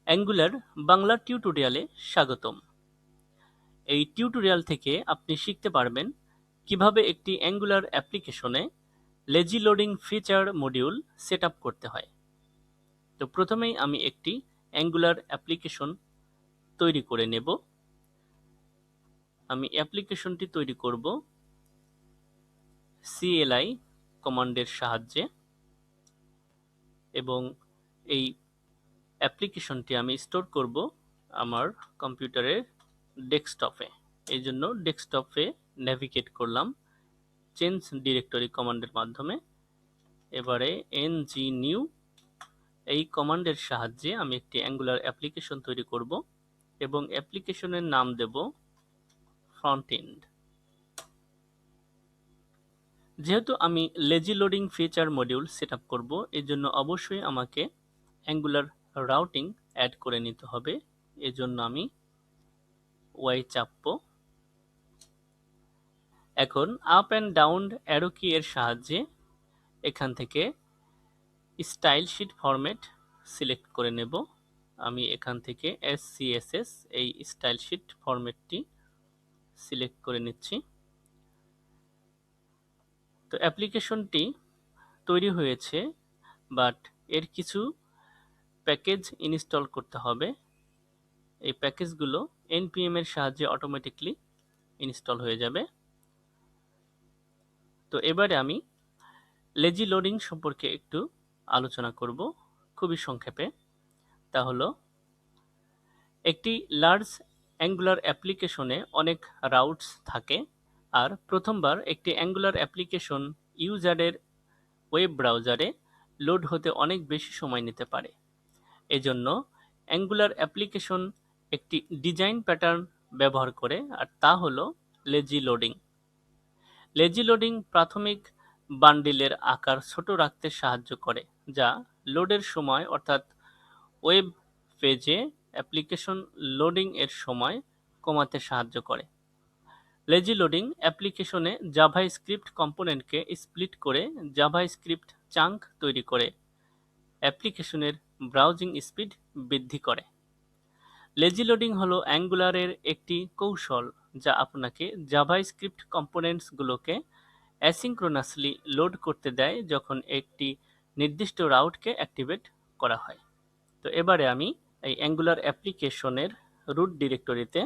Angular Bangla টিউটোরিয়ালে স্বাগতম। এই টিউটোরিয়াল থেকে আপনি শিখতে পারবেন কিভাবে একটি অ্যাঙ্গুলার অ্যাপ্লিকেশনে lazy loading feature module set up করতে হয়। তো প্রথমেই আমি একটি অ্যাঙ্গুলার অ্যাপ্লিকেশন তৈরি করে নেব। আমি অ্যাপ্লিকেশনটি তৈরি করব CLI কমান্ডের সাহায্যে এবং এই অ্যাপ্লিকেশনটি আমি স্টোর করব আমার কম্পিউটারের ডেস্কটপে। এই জন্য ডেস্কটপে নেভিগেট করলাম চেঞ্জ ডিরেক্টরি কমান্ডের মাধ্যমে। এবারে ng-new এই কমান্ডের সাহায্যে আমি একটি অ্যাঙ্গুলার অ্যাপ্লিকেশন তৈরি করব এবং অ্যাপ্লিকেশনের নাম দেব ফ্রন্ট এন্ড। যেহেতু আমি lazy loading feature module set up করবো, এর জন্য অবশ্যই আমাকে অ্যাঙ্গুলার রাউটিং অ্যাড করে নিতে হবে। এজন্য আমি Y চাপবো। এখন আপ অ্যান্ড ডাউন অ্যারো কি এর সাহায্যে এখান থেকে স্টাইল শিট ফরম্যাট সিলেক্ট করে নেব। আমি এখান থেকে SCSS এই স্টাইল শিট ফরম্যাটটি সিলেক্ট করে নিচ্ছি। তো অ্যাপ্লিকেশনটি তৈরি হয়েছে, বাট এর কিছু প্যাকেজ ইনস্টল করতে হবে। এই প্যাকেজগুলো npm এর সাহায্যে অটোমেটিকলি ইনস্টল হয়ে যাবে। তো এবারে আমি লেজি লোডিং সম্পর্কে একটু আলোচনা করব খুবই সংক্ষেপে। তা হলো, একটি লার্জ অ্যাঙ্গুলার অ্যাপ্লিকেশনে অনেক রাউটস থাকে, আর প্রথমবার একটি অ্যাঙ্গুলার অ্যাপ্লিকেশন ইউজারের ওয়েব ব্রাউজারে লোড হতে অনেক বেশি সময় নিতে পারে। এজন্য অ্যাঙ্গুলার অ্যাপ্লিকেশন একটি ডিজাইন প্যাটার্ন ব্যবহার করে, আর তা হলো লেজি লোডিং। লেজি লোডিং প্রাথমিক বান্ডিলের আকার ছোট রাখতে সাহায্য করে, যা লোডের সময় অর্থাৎ ওয়েব পেজে অ্যাপ্লিকেশন লোডিং এর সময় কমাতে সাহায্য করে। লেজি লোডিং অ্যাপ্লিকেশনে জাভাস্ক্রিপ্ট কম্পোনেন্টকে স্প্লিট করে জাভাস্ক্রিপ্ট চাঙ্ক তৈরি করে অ্যাপ্লিকেশনের ব্রাউজিং স্পিড বৃদ্ধি করে। লেজি লোডিং হলো অ্যাঙ্গুলারের একটি কৌশল যা আপনাকে জাভাস্ক্রিপ্ট কম্পোনেন্টসগুলোকে অ্যাসিঙ্ক্রোনাসলি লোড করতে দেয় যখন একটি নির্দিষ্ট রাউটকে অ্যাক্টিভেট করা হয়। তো এবারে আমি এই অ্যাঙ্গুলার অ্যাপ্লিকেশনের রুট ডিরেক্টরিতে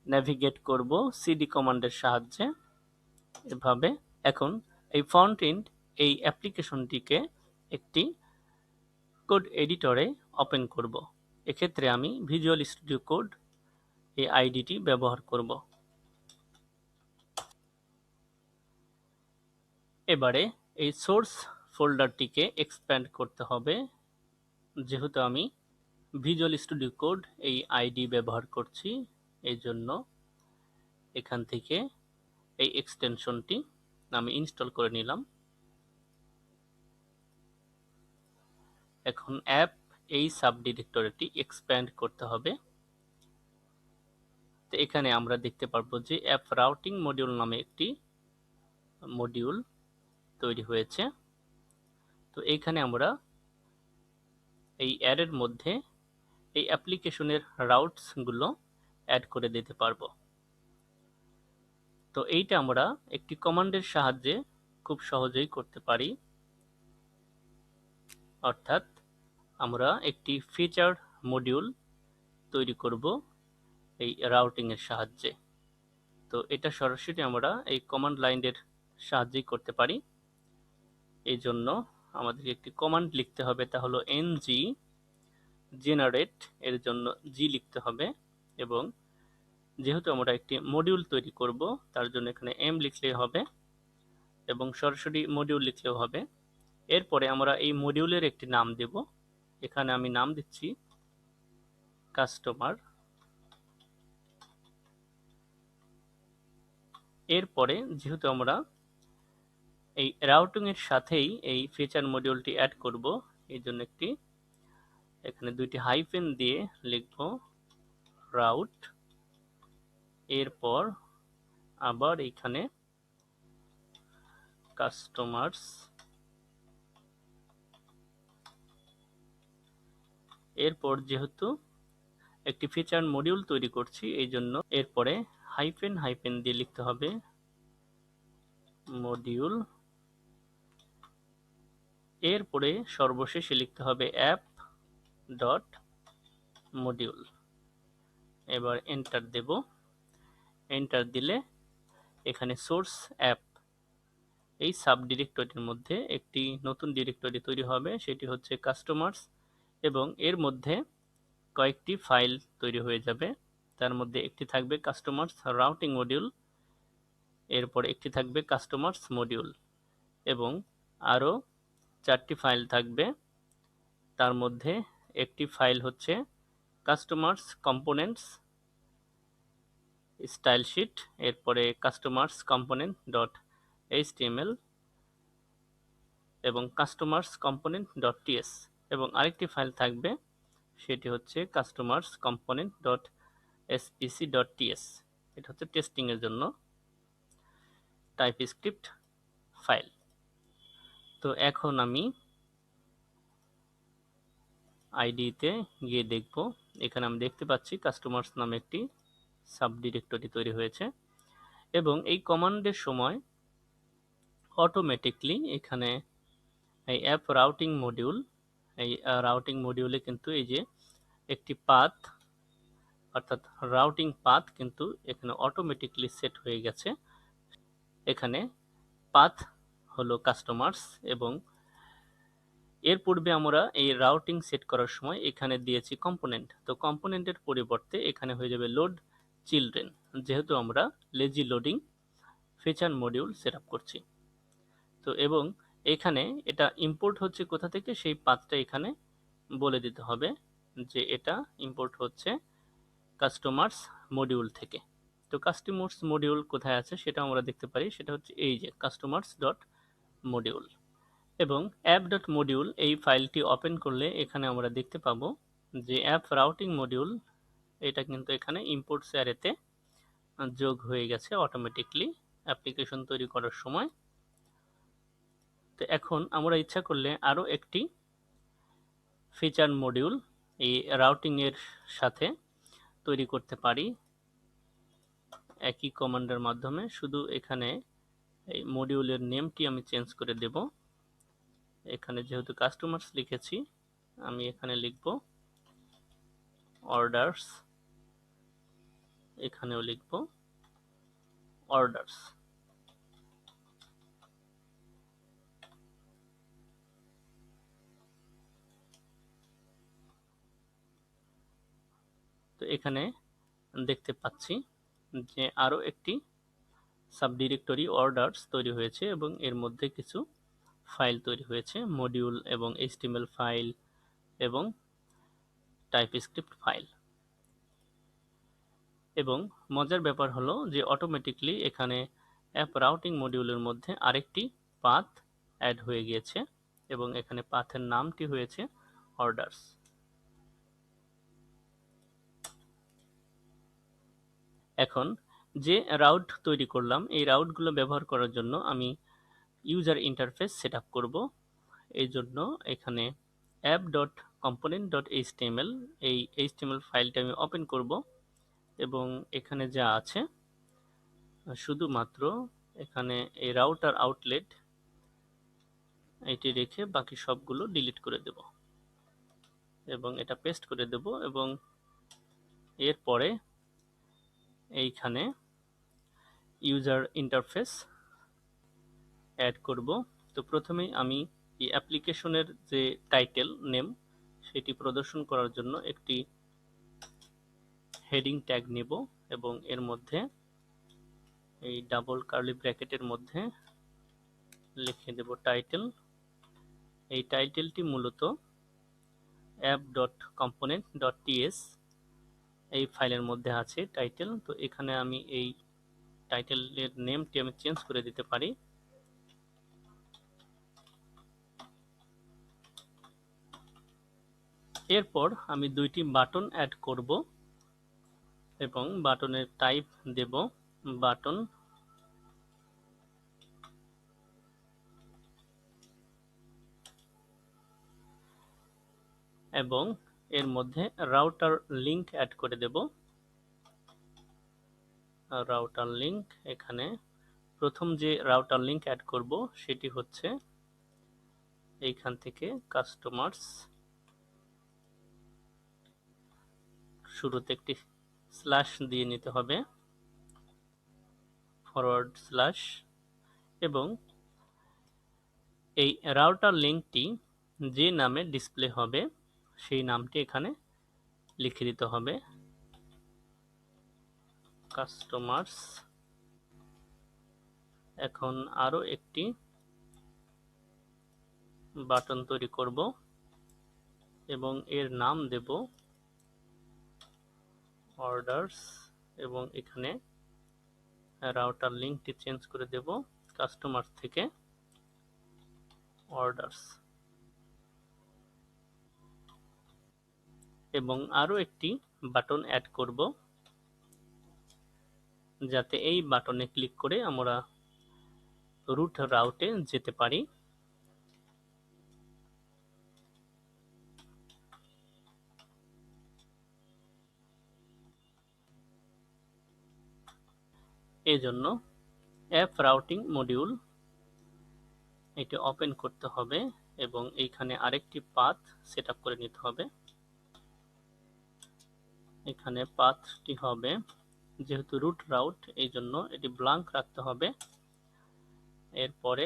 নেভিগেট করব সিডি কমান্ডের সাহায্যে এভাবে। এখন এই ফ্রন্ট এন্ড এই অ্যাপ্লিকেশনটিকে একটি কোড এডিটরে ওপেন করব। এক্ষেত্রে আমি ভিজুয়াল স্টুডিও কোড এই আইডিটি ব্যবহার করব। এবারে এই সোর্স ফোল্ডারটিকে এক্সপ্যান্ড করতে হবে। যেহেতু আমি ভিজুয়াল স্টুডিও কোড এই আইডি ব্যবহার করছি, এই জন্য এখান থেকে এই এক্সটেনশনটি আমি ইনস্টল করে নিলাম। এখন অ্যাপ এই সাব ডিরেক্টরিটি এক্সপ্যান্ড করতে হবে। তো এখানে আমরা দেখতে পারবো যে অ্যাপ রাউটিং মডিউল নামে একটি মডিউল তৈরি হয়েছে। তো এইখানে আমরা এই অ্যারের মধ্যে এই অ্যাপ্লিকেশনের রাউটসগুলো অ্যাড করে দিতে পারবো। তো এইটা আমরা একটি কমান্ডের সাহায্যে খুব সহজেই করতে পারি। অর্থাৎ আমরা একটি ফিচার মডিউল তৈরি করব এই রাউটিং এর সাহায্যে। তো এটা সরাসরি আমরা এই কমান্ড লাইনের সাহায্যেই করতে পারি। এই জন্য আমাদের একটি কমান্ড লিখতে হবে, তা হলো ng জেনারেট, এর জন্য g লিখতে হবে। এবং যেহেতু আমরা একটি মডিউল তৈরি করব, তার জন্য এখানে m লিখলেই হবে এবং সরাসরি মডিউল লিখলেও হবে। এরপরে আমরা এই মডিউলের একটি নাম দেব। এখানে আমি নাম দিচ্ছি কাস্টমার। এরপরে যেহেতু আমরা এই রাউটিং এর সাথেই এই ফিচার মডিউলটি অ্যাড করব, এই জন্য একটি এখানে দুইটি হাইফেন দিয়ে লিখব রাউট। এরপর আবার এখানে কাস্টমার্স। এরপর যেহেতু একটি ফিচার মডিউল তৈরি করছি, এই জন্য এরপরে হাইফেন হাইফেন দিয়ে লিখতে হবে মডিউল, এরপরে সর্বশেষে লিখতে হবে অ্যাপ ডট মডিউল। এবার এন্টার দেব। এন্টার দিলে এখানে সোর্স অ্যাপ এই সাব ডিরেক্টরির মধ্যে একটি নতুন ডিরেক্টরি তৈরি হবে, সেটি হচ্ছে কাস্টমার্স, এবং এর মধ্যে কয়েকটি ফাইল তৈরি হয়ে যাবে। তার মধ্যে একটি থাকবে কাস্টমার্স রাউটিং মডিউল, এরপর একটি থাকবে কাস্টমার্স মডিউল, এবং আরও 4টি ফাইল থাকবে। তার মধ্যে একটি ফাইল হচ্ছে কাস্টমার্স কম্পোনেন্টস স্টাইল শিট, এরপরে কাস্টমার্স কম্পোনেন্ট ডট এইচটিএমএল এবং কাস্টমার্স কম্পোনেন্ট ডট টিএস, এবং আরেকটি ফাইল থাকবে সেটি হচ্ছে customers component dot SPC dot T S. এটা হচ্ছে টেস্টিং এর জন্য টাইপস্ক্রিপ্ট ফাইল। তো এখন আমি আইডিতে গিয়ে দেখব। এখানে আমি দেখতে পাচ্ছি কাস্টমার্স নামে একটি সাব ডিরেক্টরি তৈরি হয়েছে, এবং এই কমান্ডের সময় অটোমেটিকলি এখানে এই অ্যাপ রাউটিং মডিউল, এই রাউটিং মডিউলে কিন্তু এই যে একটি পাথ, অর্থাৎ রাউটিং পাথ কিন্তু এখানে অটোমেটিকলি সেট হয়ে গেছে। এখানে পাথ হলো কাস্টমার্স, এবং এর পূর্বে আমরা এই রাউটিং সেট করার সময় এখানে দিয়েছি কম্পোনেন্ট। তো কম্পোনেন্টের পরিবর্তে এখানে হয়ে যাবে লোড চিলড্রেন, যেহেতু আমরা lazy loading feature module set up করছি। তো এবং এখানে এটা ইম্পোর্ট হচ্ছে কোথা থেকে সেই পাথটা এখানে বলে দিতে হবে যে এটা ইম্পোর্ট হচ্ছে কাস্টমার্স মডিউল থেকে। তো কাস্টমার্স মডিউল কোথায় আছে সেটা আমরা দেখতে পারি, সেটা হচ্ছে এই যে কাস্টমার্স ডট মডিউল। এবং অ্যাপ ডট মডিউল এই ফাইলটি ওপেন করলে এখানে আমরা দেখতে পাবো যে অ্যাপ রাউটিং মডিউল এটা কিন্তু এখানে ইম্পোর্টস অ্যারেতে যোগ হয়ে গেছে অটোমেটিকলি অ্যাপ্লিকেশন তৈরি করার সময়। তো এখন আমরা ইচ্ছা করলে আরও একটি ফিচার মডিউল এই রাউটিং এর সাথে তৈরি করতে পারি একই কমান্ডের মাধ্যমে। শুধু এখানে এই মডিউলের নেমটি আমি চেঞ্জ করে দেব। এখানে যেহেতু কাস্টমার্স লিখেছি, আমি এখানে লিখব অর্ডার্স, এখানেও লিখব অর্ডার্স। তো এখানে দেখতে পাচ্ছি যে আরও একটি সাবডিরেক্টরি অর্ডার্স তৈরি হয়েছে, এবং এর মধ্যে কিছু ফাইল তৈরি হয়েছে, মডিউল এবং এইচটিএমএল ফাইল এবং টাইপস্ক্রিপ্ট ফাইল। এবং মজার ব্যাপার হলো যে অটোমেটিকলি এখানে অ্যাপ রাউটিং মডিউলের মধ্যে আরেকটি পাথ অ্যাড হয়ে গিয়েছে, এবং এখানে পাথের নামটি হয়েছে অর্ডার্স। এখন যে রাউট তৈরি করলাম এই রাউটগুলো ব্যবহার করার জন্য আমি ইউজার ইন্টারফেস সেট আপ করবো। এই জন্য এখানে app dot component dot HTML এই এইচটিএমএল ফাইলটা আমি ওপেন করব, এবং এখানে যা আছে শুধুমাত্র এখানে এই রাউটার আউটলেট এটি রেখে বাকি সবগুলো ডিলিট করে দেব, এবং এটা পেস্ট করে দেব, এবং এরপরে এইখানে ইউজার ইন্টারফেস অ্যাড করব। তো প্রথমেই আমি এই অ্যাপ্লিকেশনের যে টাইটেল নেম সেটি প্রদর্শন করার জন্য একটি হেডিং ট্যাগ নেব, এবং এর মধ্যে এই ডাবল কার্লি ব্র্যাকেটের মধ্যে লিখে দেব টাইটেল। এই টাইটেলটি মূলত app dot component dot T S এই ফাইলের মধ্যে আছে টাইটেল। তো এখানে আমি এই টাইটেলের নেমটি আমি চেঞ্জ করে দিতে পারি। এরপর আমি দুইটি বাটন অ্যাড করব, এবং বাটনের টাইপ দেব বাটন, এবং এর মধ্যে রাউটার লিংক অ্যাড করে দেব। রাউটার লিংক, এখানে প্রথম যে রাউটার লিংক অ্যাড করব সেটি হচ্ছে এইখান থেকে কাস্টমার্স, শুরুতে একটি স্ল্যাশ দিয়ে নিতে হবে, ফরওয়ার্ড স্ল্যাশ, এবং এই রাউটার লিংকটি যে নামে ডিসপ্লে হবে সেই নামটি এখানে লিখে দিতে হবে, কাস্টমার্স। এখন আরো একটি বাটন তৈরি করব এবং এর নাম দেব অর্ডারস, এবং এখানে রাউটার লিংকটি চেঞ্জ করে দেব কাস্টমার থেকে অর্ডারস, এবং আরো একটি বাটন অ্যাড করব যাতে এই বাটনে ক্লিক করে আমরা রুট রাউটে যেতে পারি। এজন্য অ্যাপ রাউটিং মডিউল এটি ওপেন করতে হবে এবং এইখানে আরেকটি পাথ সেট আপ করে নিতে হবে। এখানে পাথটি হবে, যেহেতু রুট রাউট এই জন্য এটি ব্ল্যাঙ্ক রাখতে হবে। এরপরে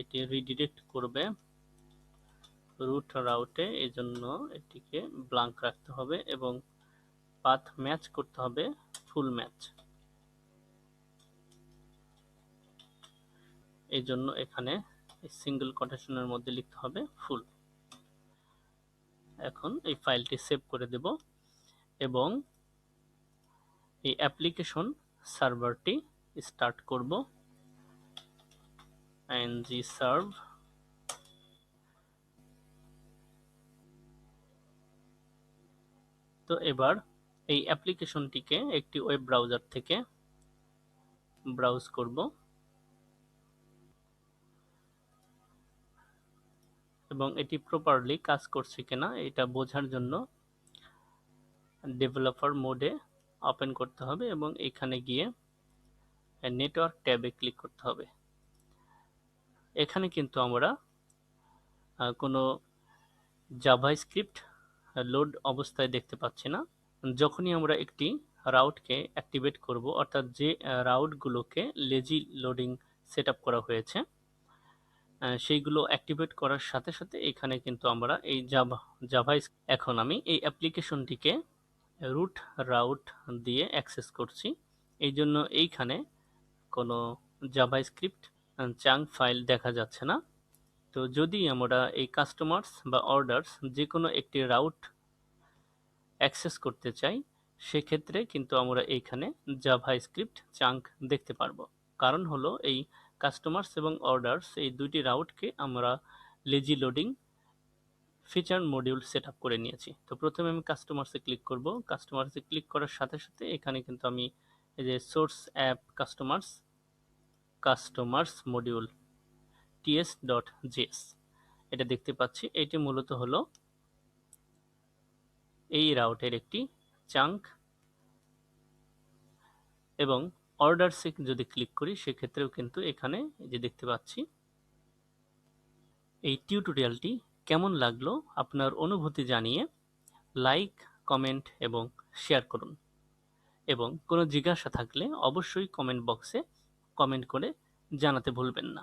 এটি রিডিরেক্ট করবে রুট রাউটে, এই জন্য এটিকে ব্ল্যাঙ্ক রাখতে হবে এবং পাথ ম্যাচ করতে হবে ফুল ম্যাচ, এই জন্য এখানে সিঙ্গেল কোটেশনের মধ্যে লিখতে হবে ফুল। এখন এই ফাইলটি সেভ করে দেব এবং এই অ্যাপ্লিকেশন সার্ভারটি স্টার্ট করব, ng-serve। তো এবার এই অ্যাপ্লিকেশনটিকে একটি ওয়েব ব্রাউজার থেকে ব্রাউজ করব এবং এটি প্রপারলি কাজ করছে কিনা এটা বোঝার জন্য ডেভেলপার মোডে ওপেন করতে হবে এবং এখানে গিয়ে নেটওয়ার্ক ট্যাবে ক্লিক করতে হবে। এখানে কিন্তু আমরা কোনো জাভাস্ক্রিপ্ট লোড অবস্থায় দেখতে পাচ্ছি না। যখনই আমরা একটি রাউটকে অ্যাক্টিভেট করব, অর্থাৎ যে রাউটগুলোকে লেজি লোডিং সেট আপ করা হয়েছে সেইগুলো অ্যাক্টিভেট করার সাথে সাথে এখানে কিন্তু আমরা এই জাভাস্ক্রিপ্ট, এখন আমি এই অ্যাপ্লিকেশনটিকে রুট রাউট দিয়ে অ্যাক্সেস করছি, এই জন্য এইখানে কোনো জাভাস্ক্রিপ্ট চাঙ্ক ফাইল দেখা যাচ্ছে না। তো যদি আমরা এই কাস্টমার্স বা অর্ডারস যে কোনো একটি রাউট অ্যাক্সেস করতে চাই সেক্ষেত্রে কিন্তু আমরা এইখানে জাভাস্ক্রিপ্ট চাঙ্ক দেখতে পারবো। কারণ হলো এই কাস্টমার্স এবং অর্ডারস এই দুইটি রাউটকে আমরা lazy loading feature module set up করে নিয়েছি। তো প্রথমে আমি কাস্টমার্সে ক্লিক করব, কাস্টমার্সে ক্লিক করার সাথে সাথে এখানে কিন্তু আমি এই যে source app customers module ts.js এটা দেখতে পাচ্ছি। এটি মূলত হলো এই রাউটের একটি চাঙ্ক, এবং অর্ডারসে যদি ক্লিক করি সেক্ষেত্রেও কিন্তু এখানে এই যে দেখতে পাচ্ছি। এই টিউটোরিয়ালটি কেমন লাগলো আপনার অনুভূতি জানিয়ে লাইক, কমেন্ট এবং শেয়ার করুন, এবং কোনো জিজ্ঞাসা থাকলে অবশ্যই কমেন্ট বক্সে কমেন্ট করে জানাতে ভুলবেন না।